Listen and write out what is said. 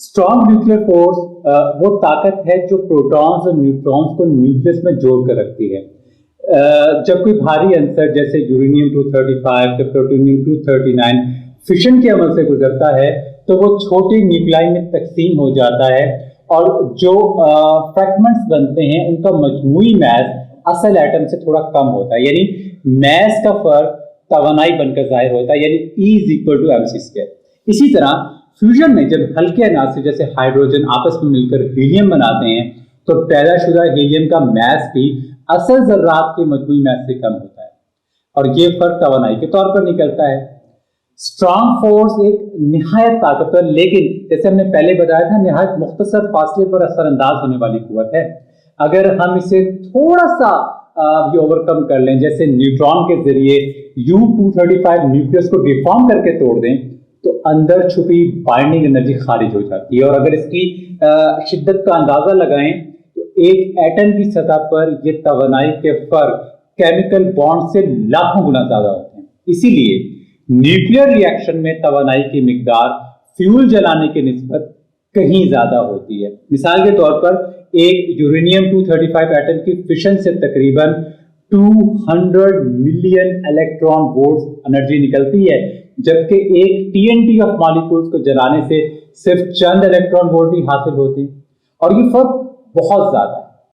Strong nuclear force वो ताकत है जो प्रोटॉन्स और न्यूट्रॉन्स को न्यूक्लियस में जोड़ कर रखती है। जब कोई भारी अंसर जैसे यूरेनियम 235 या प्लूटोनियम 239 फिशन के अमल से गुजरता है तो वो छोटे न्यूक्लाई में तकसीम हो जाता है और जो फ्रैगमेंट्स बनते हैं उनका मजमूई मैस असल एटम से थोड़ा कम होता है, यानी मैस का फर्क तवानाई बनकर जाहिर होता है, यानी E is equal to mc²। इसी तरह फ्यूजन में जब हल्के अनासिर जैसे हाइड्रोजन आपस में मिलकर हीलियम बनाते हैं तो पैदाशुदा हीलियम का मैस भी असल ज़र्रात के मजमूई मैस से कम होता है और ये फर्क तवानाई के तौर पर निकलता है। स्ट्रॉन्ग फोर्स एक निहायत ताकतवर लेकिन जैसे हमने पहले बताया था निहायत मुख्तसर फासले पर असरअंदाज होने वाली कुव्वत है। अगर हम इसे थोड़ा सा भी ओवरकम कर लें, जैसे न्यूट्रॉन के जरिए U-235 न्यूक्लियस को डिफॉर्म करके तोड़ दें तो अंदर छुपी बाइंडिंग एनर्जी खारिज हो जाती है और अगर इसकी शिद्दत का अंदाजा लगाएं तो एक एटम की सतह पर ये तवानाई के फर्क केमिकल बॉन्ड से लाखों गुना ज्यादा होते हैं। इसीलिए न्यूक्लियर रिएक्शन में तवानाई की मिकदार फ्यूल जलाने के निस्बत कहीं ज्यादा होती है। मिसाल के तौर पर एक यूरेनियम 235 एटम की फिशन से तकरीबन 200 मिलियन इलेक्ट्रॉन वोल्ट एनर्जी निकलती है, जबकि एक TNT ऑफ मॉलिक्यूल्स को जलाने से सिर्फ चंद इलेक्ट्रॉन वोल्ट ही हासिल होती और ये फर्क बहुत ज्यादा है।